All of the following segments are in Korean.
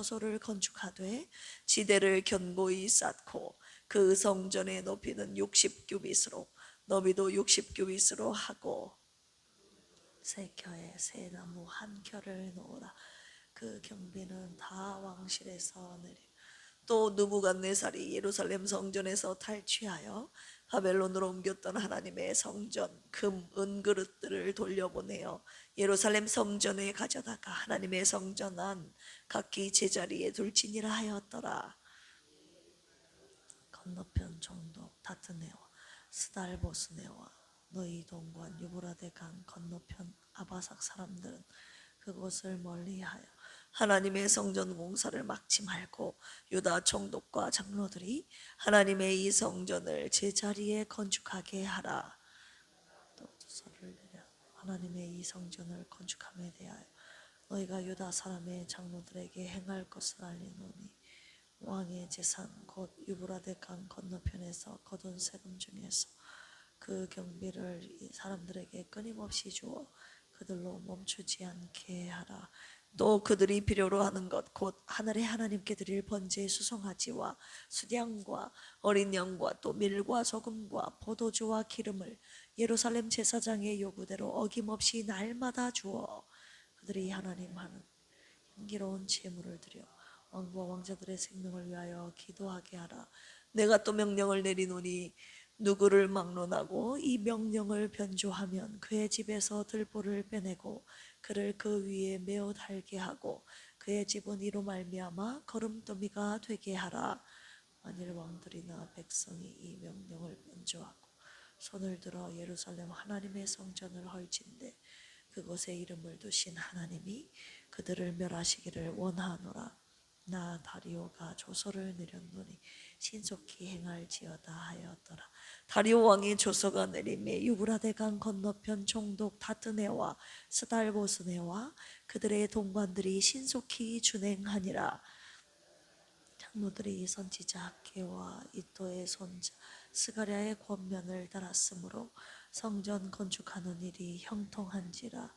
조소를 건축하되 지대를 견고히 쌓고 그 성전의 높이는 60규빗으로 너비도 60규빗으로 하고 세 켜에 새 나무 한 켜를 놓으라. 그 경비는 다 왕실에서 내리. 또 느부갓네살이 예루살렘 성전에서 탈취하여 바벨론으로 옮겼던 하나님의 성전 금, 은 그릇들을 돌려보내어 예루살렘 성전에 가져다가 하나님의 성전 안 각기 제자리에 둘지니라 하였더라. 건너편 총독 다트네와 스달보스네와 너희 동관 유브라데 강 건너편 아바삭 사람들은 그곳을 멀리하여 하나님의 성전 공사를 막지 말고 유다 총독과 장로들이 하나님의 이 성전을 제자리에 건축하게 하라. 또 조서를 내려 하나님의 이 성전을 건축함에 대하여 너희가 유다 사람의 장로들에게 행할 것을 알리노니 왕의 재산 곧 유브라데 강 건너편에서 거둔 세금 중에서 그 경비를 이 사람들에게 끊임없이 주어 그들로 멈추지 않게 하라. 또 그들이 필요로 하는 것 곧 하늘의 하나님께 드릴 번제의 수송아지와 수량과 어린 양과 또 밀과 소금과 포도주와 기름을 예루살렘 제사장의 요구대로 어김없이 날마다 주어 그들이 하나님 하는 향기로운 제물을 드려 왕과 왕자들의 생명을 위하여 기도하게 하라. 내가 또 명령을 내리노니 누구를 막론하고 이 명령을 변조하면 그의 집에서 들보를 빼내고 그를 그 위에 매어 달게 하고 그의 집은 이로 말미암아 거름더미가 되게 하라. 만일 왕들이나 백성이 이 명령을 변조하고 손을 들어 예루살렘 하나님의 성전을 헐진대 그곳에 이름을 두신 하나님이 그들을 멸하시기를 원하노라. 나 다리오가 조서를 내렸노니 신속히 행할지어다 하였더라. 다리오 왕의 조서가 내림에 유브라데 강 건너편 총독 다트네와 스달보스네와 그들의 동관들이 신속히 준행하니라. 장로들이 선지자 학개와 이또의 손자 스가랴의 권면을 따랐으므로 성전 건축하는 일이 형통한지라.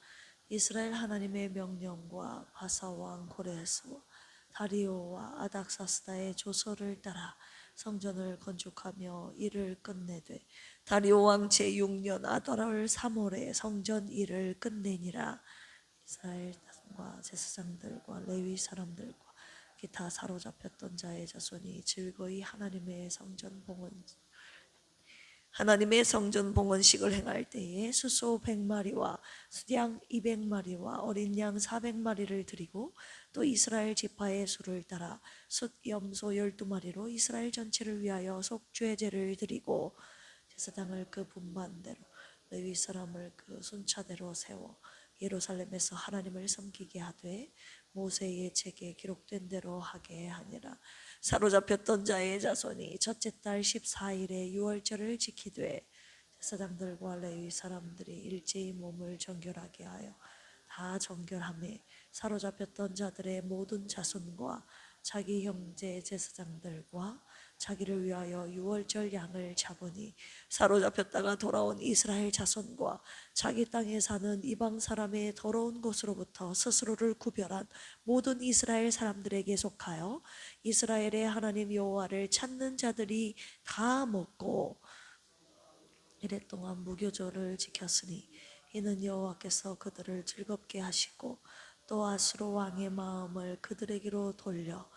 이스라엘 하나님의 명령과 바사왕 고레스와 다리오와 아닥사스다의 조서를 따라 성전을 건축하며 일을 끝내되 다리오 왕 제6년 아달월 3월에 성전 일을 끝내니라. 이스라엘 땅과 제사장들과 레위 사람들과 기타 사로잡혔던 자의 자손이 즐거이 하나님의 성전 봉헌식을 행할 때에 수소 100마리와 수양 200마리와 어린 양 400마리를 드리고 또 이스라엘 지파의 수를 따라 숫 염소 12마리로 이스라엘 전체를 위하여 속죄제를 드리고 제사장을 그 분반대로 레위 사람을 그 순차대로 세워 예루살렘에서 하나님을 섬기게 하되 모세의 책에 기록된 대로 하게 하니라. 사로잡혔던 자의 자손이 첫째 달 14일에 유월절을 지키되 제사장들과 레위 사람들이 일제히 몸을 정결하게 하여 다 정결함에 사로잡혔던 자들의 모든 자손과 자기 형제 제사장들과 자기를 위하여 유월절 양을 잡으니 사로잡혔다가 돌아온 이스라엘 자손과 자기 땅에 사는 이방 사람의 더러운 곳으로부터 스스로를 구별한 모든 이스라엘 사람들에게 속하여 이스라엘의 하나님 여호와를 찾는 자들이 다 먹고 이랫 동안 무교절을 지켰으니 이는 여호와께서 그들을 즐겁게 하시고 또 아수르 왕의 마음을 그들에게로 돌려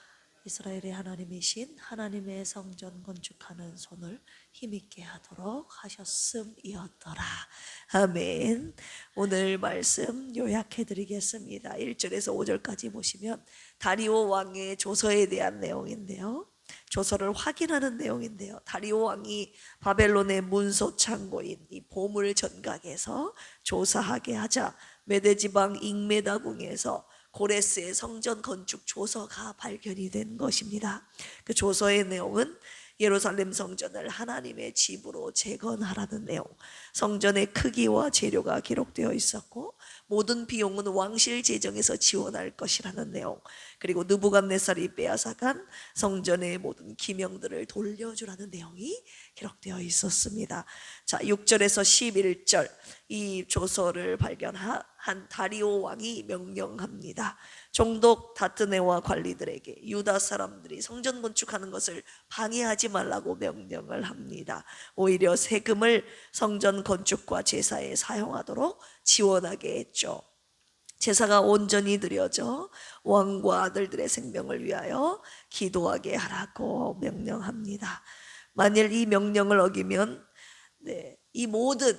이스라엘의 하나님이신 하나님의 성전 건축하는 손을 힘있게 하도록 하셨음이었더라. 아멘. 오늘 말씀 요약해 드리겠습니다. 1절에서 5절까지 보시면 다리오 왕의 조서에 대한 내용인데요, 조서를 확인하는 내용인데요, 다리오 왕이 바벨론의 문서 창고인 이 보물 전각에서 조사하게 하자 메대지방 잉메다궁에서 고레스의 성전 건축 조서가 발견이 된 것입니다. 그 조서의 내용은 예루살렘 성전을 하나님의 집으로 재건하라는 내용, 성전의 크기와 재료가 기록되어 있었고 모든 비용은 왕실 재정에서 지원할 것이라는 내용, 그리고 느부갓네살이 빼앗아간 성전의 모든 기명들을 돌려주라는 내용이 기록되어 있었습니다. 자, 6절에서 11절 이 조서를 발견한 다리오 왕이 명령합니다. 총독 다트네와 관리들에게 유다 사람들이 성전 건축하는 것을 방해하지 말라고 명령을 합니다. 오히려 세금을 성전 건축과 제사에 사용하도록 지원하게 했죠. 제사가 온전히 드려져 왕과 아들들의 생명을 위하여 기도하게 하라고 명령합니다. 만일 이 명령을 어기면 이 모든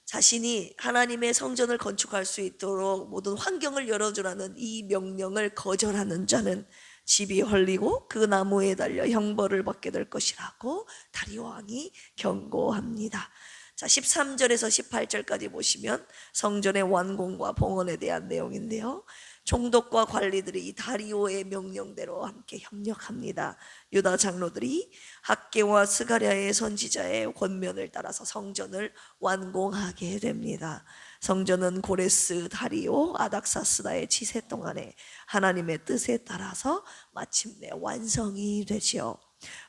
자신이 하나님의 성전을 건축할 수 있도록 모든 환경을 열어주라는 이 명령을 거절하는 자는 집이 헐리고 그 나무에 달려 형벌을 받게 될 것이라고 다리오 왕이 경고합니다. 자, 13절에서 18절까지 보시면 성전의 완공과 봉헌에 대한 내용인데요, 총독과 관리들이 이 다리오의 명령대로 함께 협력합니다. 유다 장로들이 학개와 스가랴의 선지자의 권면을 따라서 성전을 완공하게 됩니다. 성전은 고레스, 다리오, 아닥사스다의 치세 동안에 하나님의 뜻에 따라서 마침내 완성이 되죠.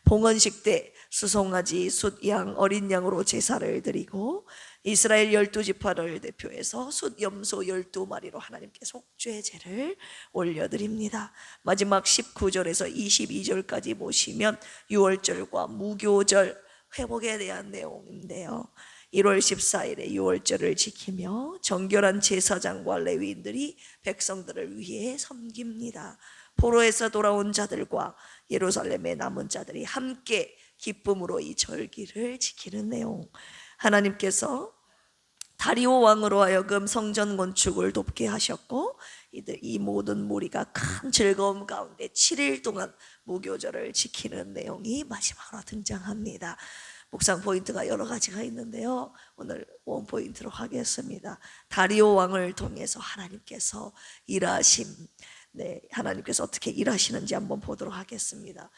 봉헌식 때 수송아지, 숫양, 어린 양으로 제사를 드리고 이스라엘 12지파를 대표해서 숫염소 12마리로 하나님께 속죄제를 올려드립니다. 마지막 19절에서 22절까지 보시면 유월절과 무교절 회복에 대한 내용인데요, 1월 14일에 유월절을 지키며 정결한 제사장과 레위인들이 백성들을 위해 섬깁니다. 포로에서 돌아온 자들과 예루살렘에 남은 자들이 함께 기쁨으로 이 절기를 지키는 내용, 하나님께서 다리오 왕으로 하여금 성전 건축을 돕게 하셨고 이 모든 무리가 큰 즐거움 가운데 7일 동안 무교절을 지키는 내용이 마지막으로 등장합니다. 묵상 포인트가 여러 가지가 있는데요, 오늘 원 포인트로 하겠습니다. 다리오 왕을 통해서 하나님께서 일하심, 하나님께서 어떻게 일하시는지 한번 보도록 하겠습니다.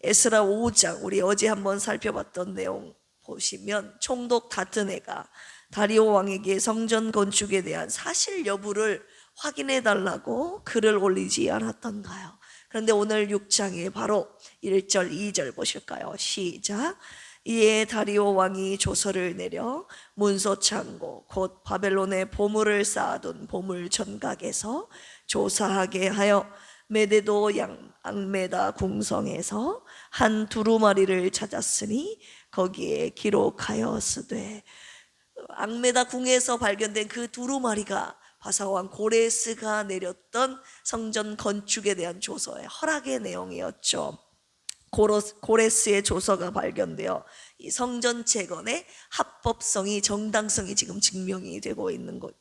에스라 5장 우리 어제 한번 살펴봤던 내용 보시면 총독 다트네가 다리오 왕에게 성전 건축에 대한 사실 여부를 확인해 달라고 글을 올리지 않았던가요? 그런데 오늘 6장에 바로 1절 2절 보실까요? 시작. 이에 다리오 왕이 조서를 내려 문서 창고 곧 바벨론에 보물을 쌓아둔 보물 전각에서 조사하게 하여 메데도 앙메다 궁성에서 한 두루마리를 찾았으니 거기에 기록하였으되, 앙메다 궁에서 발견된 그 두루마리가 바사왕 고레스가 내렸던 성전 건축에 대한 조서의 허락의 내용이었죠. 고레스의 조서가 발견되어 이 성전 재건의 합법성이, 정당성이 지금 증명이 되고 있는 것,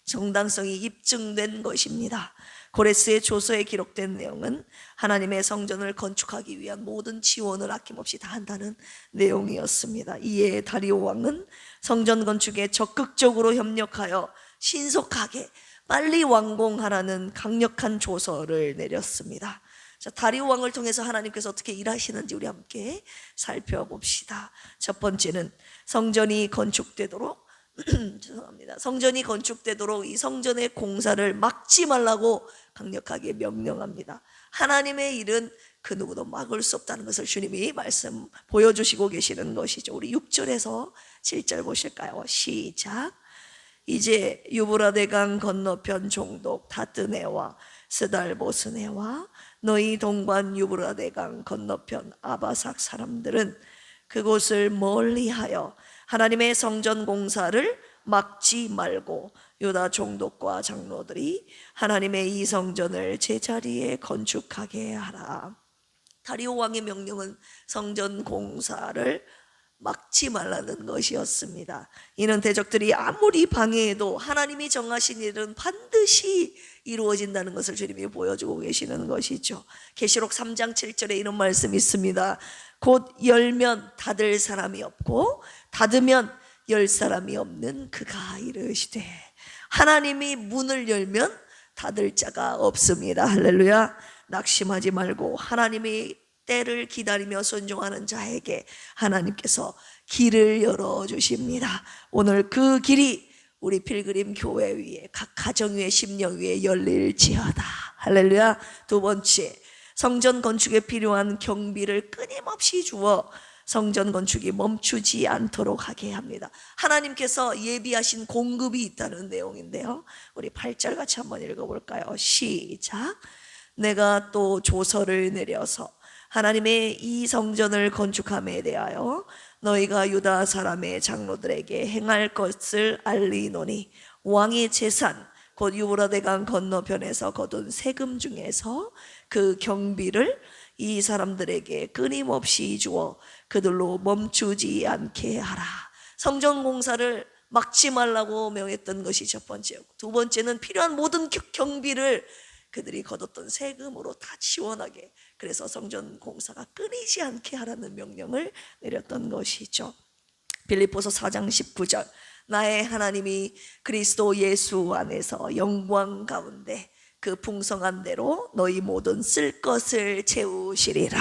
정당성이 입증된 것입니다. 고레스의 조서에 기록된 내용은 하나님의 성전을 건축하기 위한 모든 지원을 아낌없이 다 한다는 내용이었습니다. 이에 다리오 왕은 성전 건축에 적극적으로 협력하여 신속하게 빨리 완공하라는 강력한 조서를 내렸습니다. 자, 다리오 왕을 통해서 하나님께서 어떻게 일하시는지 우리 함께 살펴봅시다. 첫 번째는 성전이 건축되도록 죄송합니다. 성전이 건축되도록 이 성전의 공사를 막지 말라고 강력하게 명령합니다. 하나님의 일은 그 누구도 막을 수 없다는 것을 주님이 말씀 보여주시고 계시는 것이죠. 우리 6절에서 7절 보실까요? 시작. 이제 유브라데강 건너편 종독 다뜨네와 스달보스네와 너희 동반 유브라데강 건너편 아바삭 사람들은 그곳을 멀리하여 하나님의 성전 공사를 막지 말고 유다 총독과 장로들이 하나님의 이 성전을 제자리에 건축하게 하라. 다리오 왕의 명령은 성전 공사를 막지 말라는 것이었습니다. 이는 대적들이 아무리 방해해도 하나님이 정하신 일은 반드시 이루어진다는 것을 주님이 보여주고 계시는 것이죠. 계시록 3장 7절에 이런 말씀이 있습니다. 곧 열면 닫을 사람이 없고 닫으면 열 사람이 없는 그가 이르시되, 하나님이 문을 열면 닫을 자가 없습니다. 할렐루야. 낙심하지 말고 하나님이 때를 기다리며 순종하는 자에게 하나님께서 길을 열어주십니다. 오늘 그 길이 우리 필그림 교회 위에 각 가정 위에 심령 위에 열릴지어다. 할렐루야. 두 번째, 성전 건축에 필요한 경비를 끊임없이 주어 성전 건축이 멈추지 않도록 하게 합니다. 하나님께서 예비하신 공급이 있다는 내용인데요, 우리 8절 같이 한번 읽어볼까요? 시작. 내가 또 조서를 내려서 하나님의 이 성전을 건축함에 대하여 너희가 유다 사람의 장로들에게 행할 것을 알리노니 왕의 재산 곧 유브라데강 건너편에서 거둔 세금 중에서 그 경비를 이 사람들에게 끊임없이 주어 그들로 멈추지 않게 하라. 성전 공사를 막지 말라고 명했던 것이 첫 번째였고, 두 번째는 필요한 모든 경비를 그들이 거뒀던 세금으로 다 지원하게, 그래서 성전 공사가 끊이지 않게 하라는 명령을 내렸던 것이죠. 빌립보서 4장 19절, 나의 하나님이 그리스도 예수 안에서 영광 가운데 그 풍성한 대로 너희 모든 쓸 것을 채우시리라.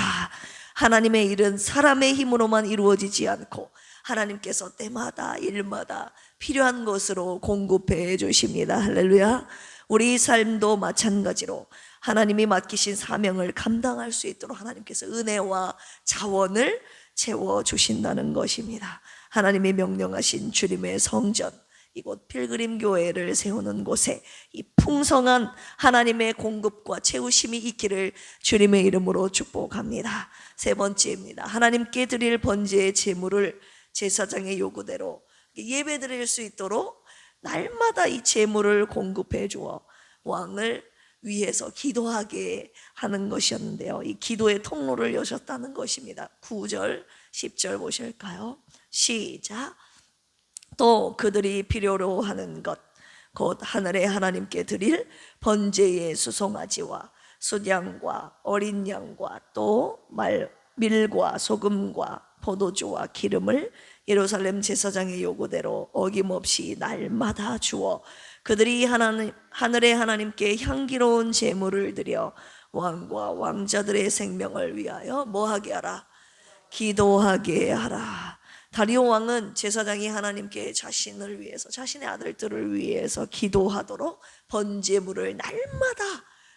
하나님의 일은 사람의 힘으로만 이루어지지 않고 하나님께서 때마다 일마다 필요한 것으로 공급해 주십니다. 할렐루야. 우리 삶도 마찬가지로 하나님이 맡기신 사명을 감당할 수 있도록 하나님께서 은혜와 자원을 채워주신다는 것입니다. 하나님이 명령하신 주님의 성전, 이곳 필그림 교회를 세우는 곳에 이 풍성한 하나님의 공급과 채우심이 있기를 주님의 이름으로 축복합니다. 세 번째입니다. 하나님께 드릴 번제의 제물을 제사장의 요구대로 예배 드릴 수 있도록 날마다 이 제물을 공급해 주어 왕을 위해서 기도하게 하는 것이었는데요, 이 기도의 통로를 여셨다는 것입니다. 9절 10절 보실까요? 시작. 또 그들이 필요로 하는 것 곧 하늘의 하나님께 드릴 번제의 수송아지와 수양과 어린 양과 또 밀과 소금과 포도주와 기름을 예루살렘 제사장의 요구대로 어김없이 날마다 주어 그들이 하늘의 하나님께 향기로운 제물을 드려 왕과 왕자들의 생명을 위하여 뭐하게 하라? 기도하게 하라. 다리오 왕은 제사장이 하나님께 자신을 위해서, 자신의 아들들을 위해서 기도하도록 번제물을 날마다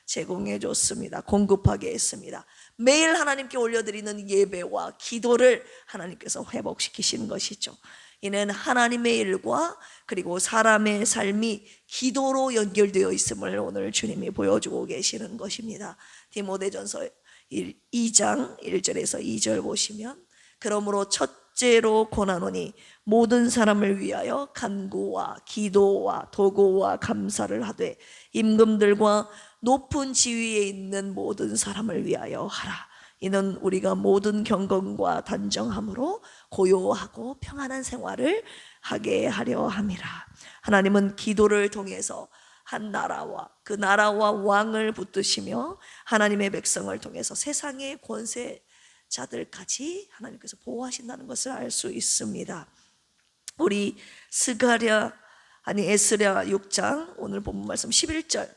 제공해 줬습니다. 공급하게 했습니다. 매일 하나님께 올려드리는 예배와 기도를 하나님께서 회복시키신 것이죠. 이는 하나님의 일과 그리고 사람의 삶이 기도로 연결되어 있음을 오늘 주님이 보여주고 계시는 것입니다. 디모데전서 2장 1절에서 2절 보시면, 그러므로 첫째로 권하노니 모든 사람을 위하여 간구와 기도와 도고와 감사를 하되 임금들과 높은 지위에 있는 모든 사람을 위하여 하라. 이는 우리가 모든 경건과 단정함으로 고요하고 평안한 생활을 하게 하려 함이라. 하나님은 기도를 통해서 한 나라와 그 나라와 왕을 붙드시며 하나님의 백성을 통해서 세상의 권세자들까지 하나님께서 보호하신다는 것을 알 수 있습니다. 우리 에스랴 6장 오늘 본문 말씀 11절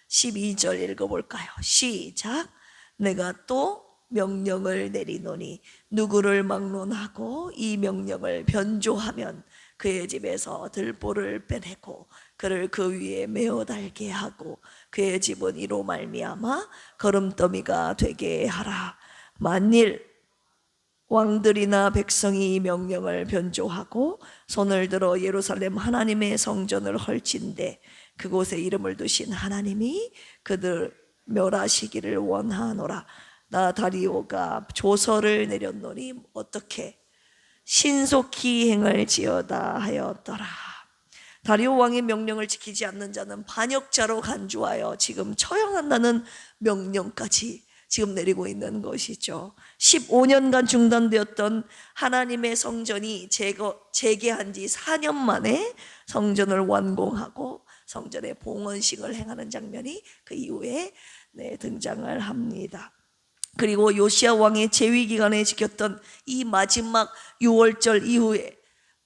12절 읽어볼까요? 시작. 내가 또 명령을 내리노니 누구를 막론하고 이 명령을 변조하면 그의 집에서 들보를 빼내고 그를 그 위에 메어 달게 하고 그의 집은 이로 말미암아 거름더미가 되게 하라. 만일 왕들이나 백성이 이 명령을 변조하고 손을 들어 예루살렘 하나님의 성전을 헐진대 그곳에 이름을 두신 하나님이 그들 멸하시기를 원하노라. 나 다리오가 조서를 내렸노니 어떻게 신속히 행을지어다 하였더라. 다리오 왕의 명령을 지키지 않는 자는 반역자로 간주하여 지금 처형한다는 명령까지 지금 내리고 있는 것이죠. 15년간 중단되었던 하나님의 성전이 재개한 지 4년 만에 성전을 완공하고 성전의 봉헌식을 행하는 장면이 그 이후에 등장을 합니다. 그리고 요시야 왕의 재위 기간에 지켰던 이 마지막 유월절 이후에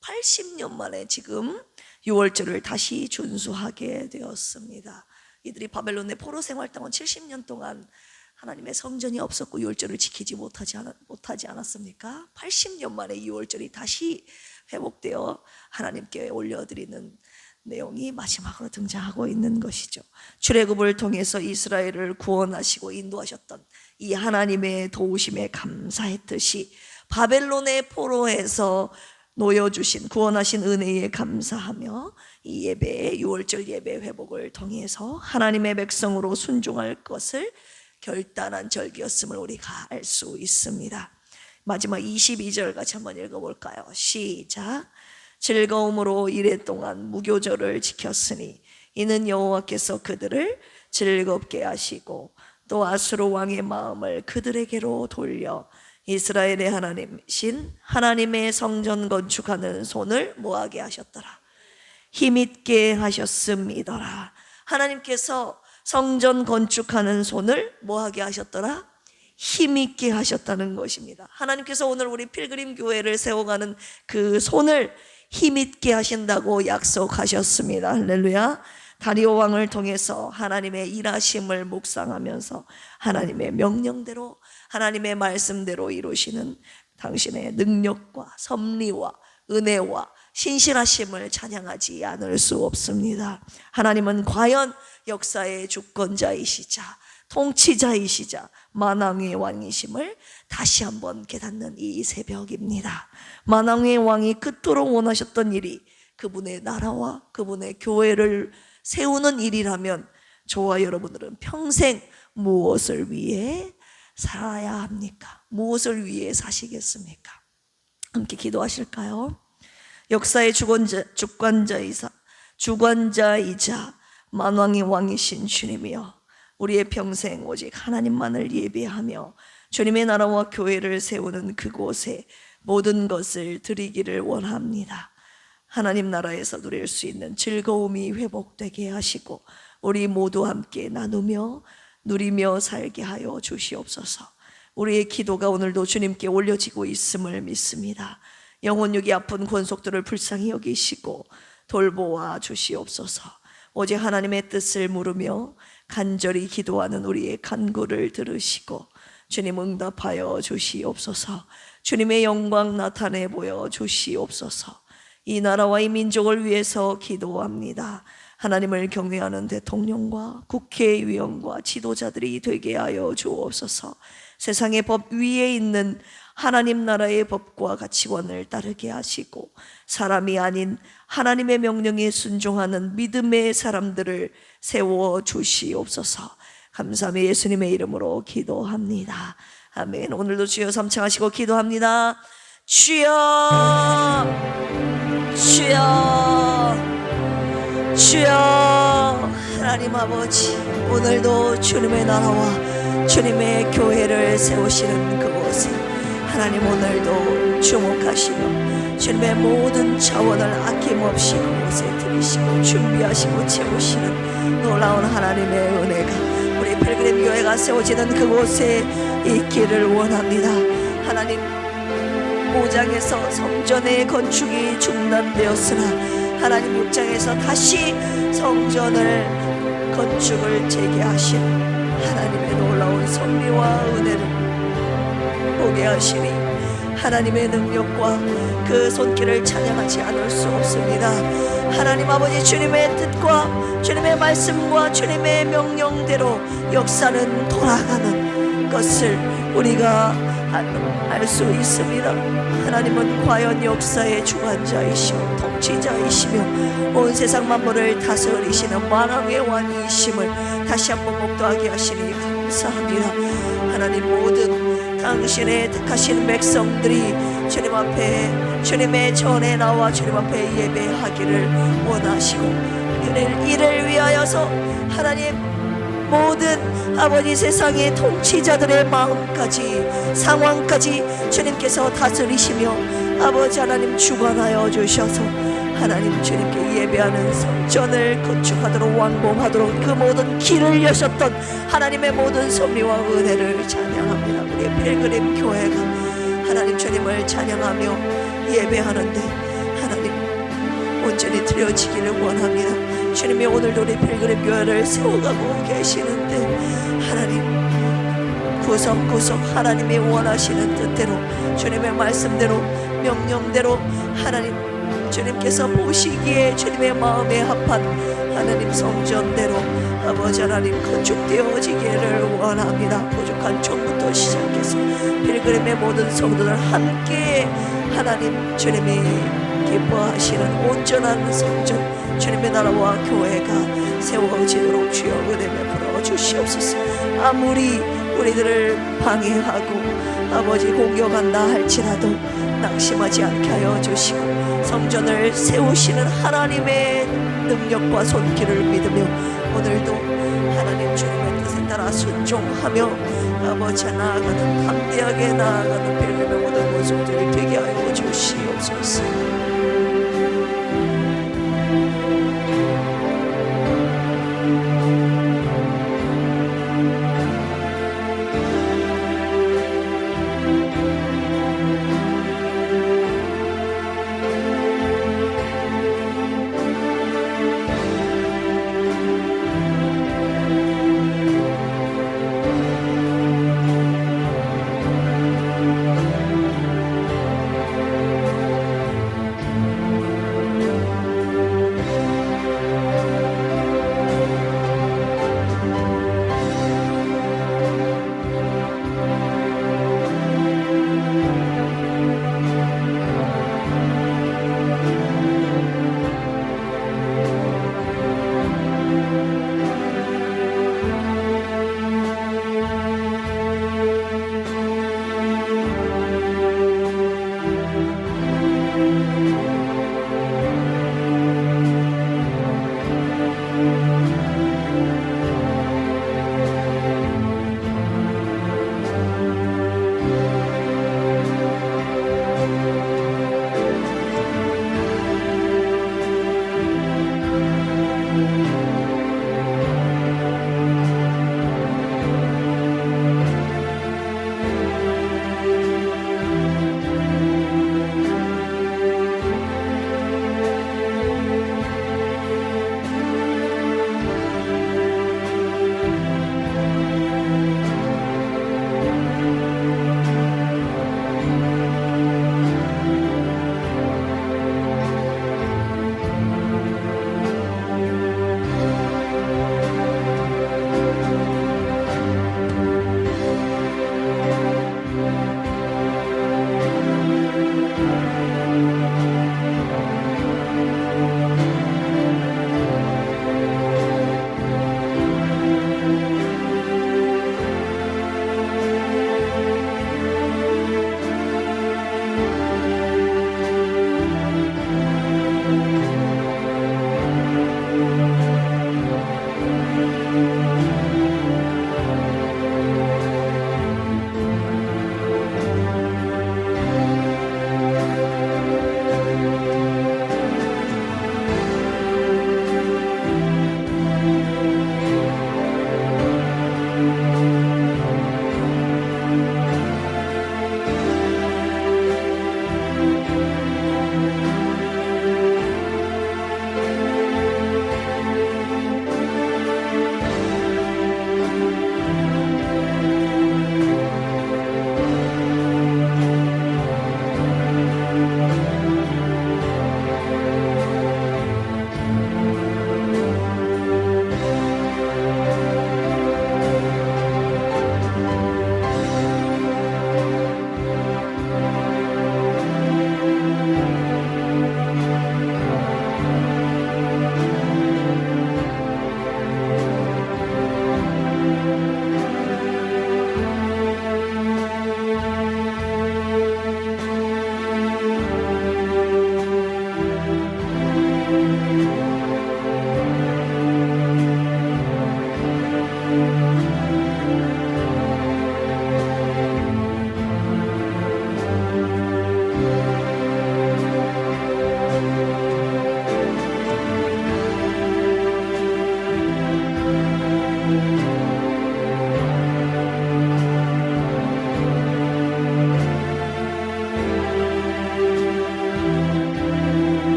80년 만에 지금 유월절을 다시 준수하게 되었습니다. 이들이 바벨론의 포로 생활 동안 70년 동안 하나님의 성전이 없었고 유월절을 지키지 못하지 않았습니까? 80년 만에 유월절이 다시 회복되어 하나님께 올려드리는 내용이 마지막으로 등장하고 있는 것이죠. 출애굽을 통해서 이스라엘을 구원하시고 인도하셨던 이 하나님의 도우심에 감사했듯이 바벨론의 포로에서 놓여주신 구원하신 은혜에 감사하며 이 예배, 6월절 예배 회복을 통해서 하나님의 백성으로 순종할 것을 결단한 절기였음을 우리가 알 수 있습니다. 마지막 22절 같이 한번 읽어볼까요? 시작. 즐거움으로 이레 동안 무교절을 지켰으니 이는 여호와께서 그들을 즐겁게 하시고 또 아수르 왕의 마음을 그들에게로 돌려 이스라엘의 하나님이신 하나님의 성전 건축하는 손을 뭐하게 하셨더라? 힘있게 하셨음이더라. 하나님께서 성전 건축하는 손을 뭐하게 하셨더라? 힘있게 하셨다는 것입니다. 하나님께서 오늘 우리 필그림 교회를 세워가는 그 손을 힘있게 하신다고 약속하셨습니다. 할렐루야. 다리오 왕을 통해서 하나님의 일하심을 묵상하면서 하나님의 명령대로 하나님의 말씀대로 이루시는 당신의 능력과 섭리와 은혜와 신실하심을 찬양하지 않을 수 없습니다. 하나님은 과연 역사의 주권자이시자 통치자이시자 만왕의 왕이심을 다시 한번 깨닫는 이 새벽입니다. 만왕의 왕이 그토록 원하셨던 일이 그분의 나라와 그분의 교회를 세우는 일이라면 저와 여러분들은 평생 무엇을 위해 살아야 합니까? 무엇을 위해 사시겠습니까? 함께 기도하실까요? 역사의 주관자이자 만왕의 왕이신 주님이여, 우리의 평생 오직 하나님만을 예배하며 주님의 나라와 교회를 세우는 그곳에 모든 것을 드리기를 원합니다. 하나님 나라에서 누릴 수 있는 즐거움이 회복되게 하시고 우리 모두 함께 나누며 누리며 살게 하여 주시옵소서. 우리의 기도가 오늘도 주님께 올려지고 있음을 믿습니다. 영혼육이 아픈 권속들을 불쌍히 여기시고 돌보아 주시옵소서. 오직 하나님의 뜻을 물으며 간절히 기도하는 우리의 간구를 들으시고 주님 응답하여 주시옵소서. 주님의 영광 나타내 보여 주시옵소서. 이 나라와 이 민족을 위해서 기도합니다. 하나님을 경외하는 대통령과 국회의원과 지도자들이 되게 하여 주옵소서. 세상의 법 위에 있는 하나님 나라의 법과 가치관을 따르게 하시고 사람이 아닌 하나님의 명령에 순종하는 믿음의 사람들을 세워 주시옵소서. 감사하며 예수님의 이름으로 기도합니다. 아멘. 오늘도 주여 삼창하시고 기도합니다. 주여, 주여, 주여. 하나님 아버지, 오늘도 주님의 나라와 주님의 교회를 세우시는 그곳에 하나님 오늘도 주목하시며 주님의 모든 자원을 아낌없이 그곳에 들이시고 준비하시고 채우시는 놀라운 하나님의 은혜가 우리 필그림 교회가 세워지는 그곳에 있기를 원합니다. 하나님, 5장에서 성전의 건축이 중단되었으나 하나님 6장에서 다시 성전을 건축을 재개하신 하나님의 놀라운 섭리와 은혜를 보게 하시니 하나님의 능력과 그 손길을 찬양하지 않을 수 없습니다. 하나님 아버지, 주님의 뜻과 주님의 말씀과 주님의 명령대로 역사는 돌아가는 것을 우리가 알 수 있습니다. 하나님은 과연 역사의 주관자이시며 통치자이시며 온 세상 만물을 다스리시는 만왕의 왕이심을 다시 한번 목도하게 하시니 감사합니다. 하나님, 모든 당신의 택하신 백성들이 주님 앞에 주님의 전에 나와 주님 앞에 예배하기를 원하시고 이를 위하여서 하나님 모든 아버지 세상의 통치자들의 마음까지 상황까지 주님께서 다스리시며 아버지 하나님 주관하여 주셔서 하나님 주님께 예배하는 성전을 건축하도록 완공하도록 그 모든 길을 여셨던 하나님의 모든 섭리와 은혜를 찬양합니다. 우리의 필그림 교회가 하나님 주님을 찬양하며 예배하는데 하나님 온전히 드려지기를 원합니다. 주님이 오늘도 우리 필그림 교회를 세워가고 계시는데 하나님 구석구석 하나님이 원하시는 뜻대로 주님의 말씀대로 명령대로 하나님 주님께서 보시기에 주님의 마음에 합한 하나님 성전대로 아버지 하나님 건축되어지기를 원합니다. 부족한 종부터 시작해서 필그림의 모든 성도들 함께 하나님 주님이 기뻐하시는 온전한 성전 주님의 나라와 교회가 세워지도록 주여 은혜 베풀어 주시옵소서. 아무리 우리들을 방해하고 아버지 공격한다 할지라도 낙심하지 않게 하여 주시고 성전을 세우시는 하나님의 능력과 손길을 믿으며 오늘도 하나님 주님의 뜻에 따라 순종하며 아버지 나아가는 담대하게 나아가는 필름의 모든 모습들이 되게 하여 주시옵소서.